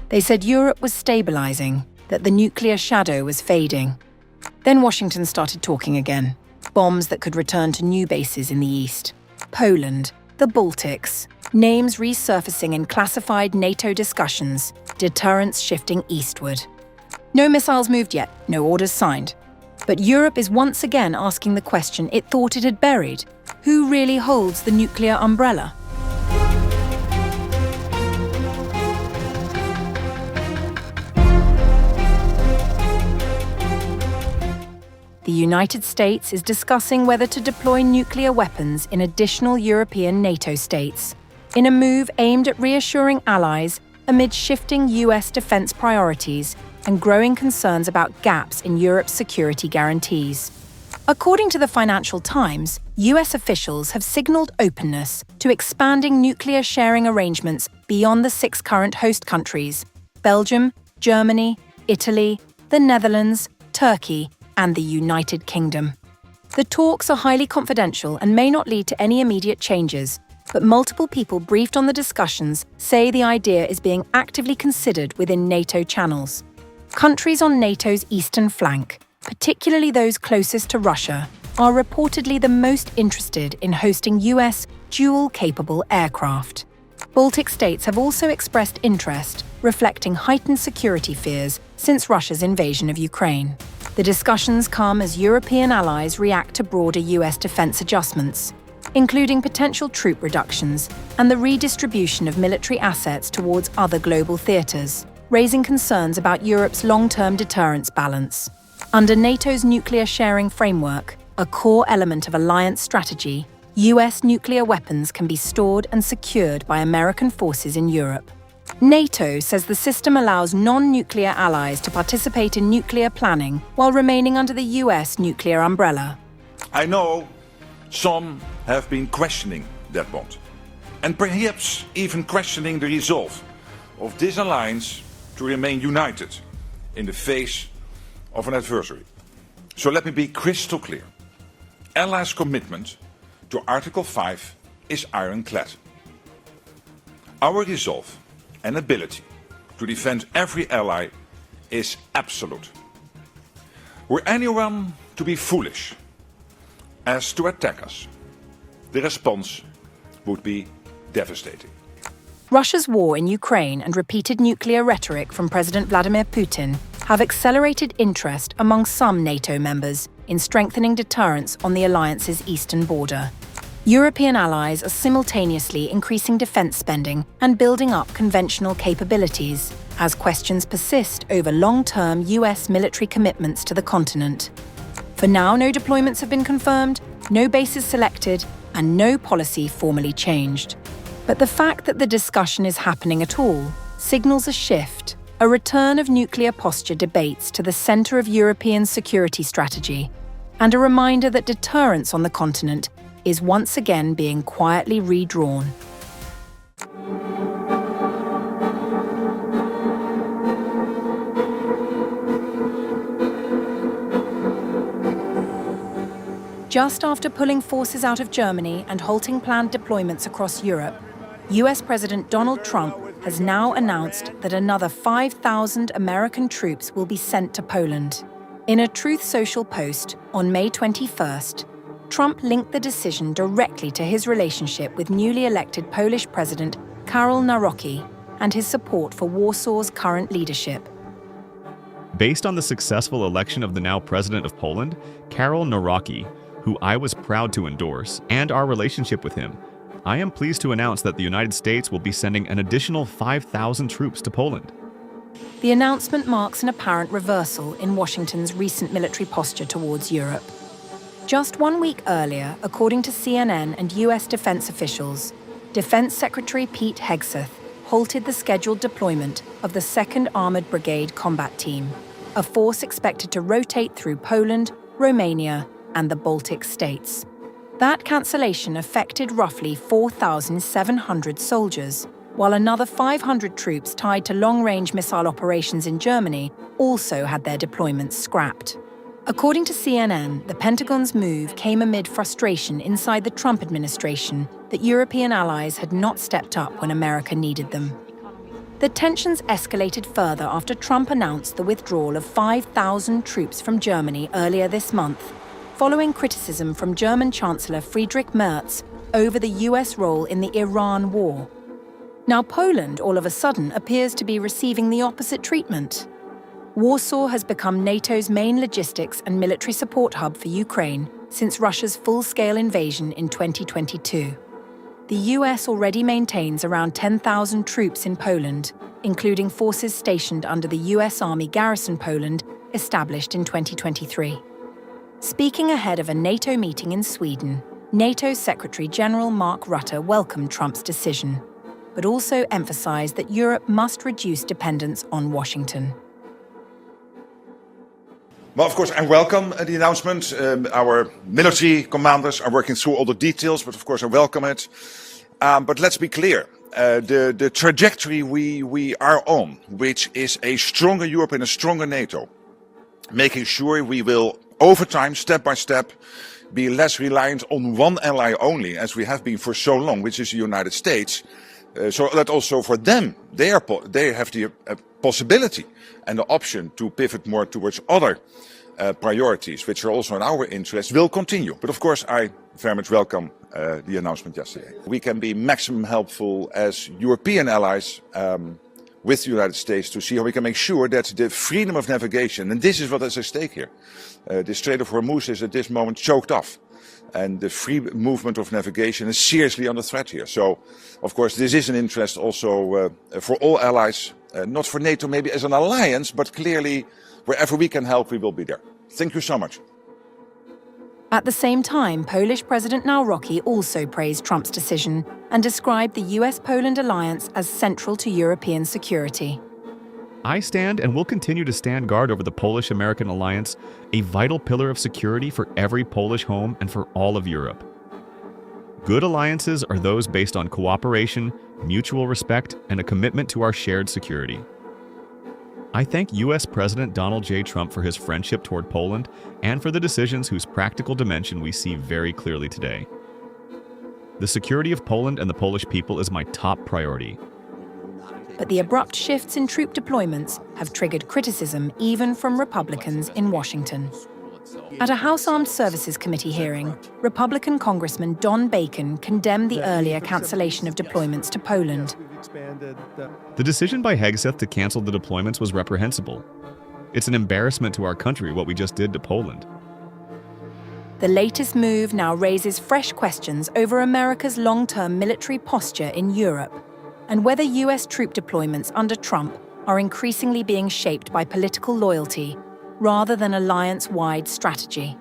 They said Europe was stabilizing, that the nuclear shadow was fading. Then Washington started talking again. Bombs that could return to new bases in the east. Poland, the Baltics, names resurfacing in classified NATO discussions, deterrence shifting eastward. No missiles moved yet, no orders signed. But Europe is once again asking the question it thought it had buried. Who really holds the nuclear umbrella? The United States is discussing whether to deploy nuclear weapons in additional European NATO states, in a move aimed at reassuring allies amid shifting US defense priorities and growing concerns about gaps in Europe's security guarantees. According to the Financial Times, US officials have signaled openness to expanding nuclear sharing arrangements beyond the 6 current host countries: Belgium, Germany, Italy, the Netherlands, Turkey, and the United Kingdom. The talks are highly confidential and may not lead to any immediate changes, but multiple people briefed on the discussions say the idea is being actively considered within NATO channels. Countries on NATO's eastern flank, particularly those closest to Russia, are reportedly the most interested in hosting US dual-capable aircraft. Baltic states have also expressed interest, reflecting heightened security fears since Russia's invasion of Ukraine. The discussions come as European allies react to broader US defense adjustments, including potential troop reductions and the redistribution of military assets towards other global theaters, raising concerns about Europe's long-term deterrence balance. Under NATO's nuclear sharing framework, a core element of alliance strategy, US nuclear weapons can be stored and secured by American forces in Europe. NATO says the system allows non-nuclear allies to participate in nuclear planning while remaining under the US nuclear umbrella. I know some have been questioning that bond, and perhaps even questioning the resolve of this alliance to remain united in the face of an adversary. So let me be crystal clear. Allies' commitment to Article 5 is ironclad. Our resolve and ability to defend every ally is absolute. Were anyone to be foolish as to attack us, the response would be devastating. Russia's war in Ukraine and repeated nuclear rhetoric from President Vladimir Putin have accelerated interest among some NATO members in strengthening deterrence on the alliance's eastern border. European allies are simultaneously increasing defense spending and building up conventional capabilities, as questions persist over long-term US military commitments to the continent. For now, no deployments have been confirmed, no bases selected, and no policy formally changed. But the fact that the discussion is happening at all signals a shift, a return of nuclear posture debates to the center of European security strategy, and a reminder that deterrence on the continent is once again being quietly redrawn. Just after pulling forces out of Germany and halting planned deployments across Europe, US President Donald Trump has now announced that another 5,000 American troops will be sent to Poland. In a Truth Social post on May 21st, Trump linked the decision directly to his relationship with newly elected Polish President Karol Nawrocki and his support for Warsaw's current leadership. Based on the successful election of the now President of Poland, Karol Nawrocki, who I was proud to endorse, and our relationship with him, I am pleased to announce that the United States will be sending an additional 5,000 troops to Poland. The announcement marks an apparent reversal in Washington's recent military posture towards Europe. Just 1 week earlier, according to CNN and US defense officials, Defense Secretary Pete Hegseth halted the scheduled deployment of the 2nd Armored Brigade Combat Team, a force expected to rotate through Poland, Romania, and the Baltic states. That cancellation affected roughly 4,700 soldiers, while another 500 troops tied to long-range missile operations in Germany also had their deployments scrapped. According to CNN, the Pentagon's move came amid frustration inside the Trump administration that European allies had not stepped up when America needed them. The tensions escalated further after Trump announced the withdrawal of 5,000 troops from Germany earlier this month, following criticism from German Chancellor Friedrich Merz over the US role in the Iran war. Now Poland, all of a sudden, appears to be receiving the opposite treatment. Warsaw has become NATO's main logistics and military support hub for Ukraine since Russia's full-scale invasion in 2022. The US already maintains around 10,000 troops in Poland, including forces stationed under the US Army Garrison Poland, established in 2023. Speaking ahead of a NATO meeting in Sweden, NATO Secretary-General Mark Rutte welcomed Trump's decision, but also emphasized that Europe must reduce dependence on Washington. Well, of course, I welcome the announcement. Our military commanders are working through all the details, but of course I welcome it. But let's be clear. The trajectory we are on, which is a stronger Europe and a stronger NATO, making sure we will, over time, step by step, be less reliant on one ally only, as we have been for so long, which is the United States. So that also for them, they have the possibility and the option to pivot more towards other priorities, which are also in our interest, will continue. But of course, I very much welcome the announcement yesterday. We can be maximum helpful as European allies with the United States to see how we can make sure that the freedom of navigation, and this is what is at stake here, the Strait of Hormuz is at this moment choked off. And the free movement of navigation is seriously under threat here. So, of course, this is an interest also for all allies, not for NATO maybe as an alliance, but clearly wherever we can help, we will be there. Thank you so much. At the same time, Polish President Nawrocki also praised Trump's decision and described the US-Poland alliance as central to European security. I stand and will continue to stand guard over the Polish-American alliance, a vital pillar of security for every Polish home and for all of Europe. Good alliances are those based on cooperation, mutual respect, and a commitment to our shared security. I thank U.S. President Donald J. Trump for his friendship toward Poland and for the decisions whose practical dimension we see very clearly today. The security of Poland and the Polish people is my top priority. But the abrupt shifts in troop deployments have triggered criticism even from Republicans in Washington. At a House Armed Services Committee hearing, Republican Congressman Don Bacon condemned the earlier cancellation of deployments to Poland. The decision by Hegseth to cancel the deployments was reprehensible. It's an embarrassment to our country what we just did to Poland. The latest move now raises fresh questions over America's long-term military posture in Europe, and whether US troop deployments under Trump are increasingly being shaped by political loyalty rather than alliance-wide strategy.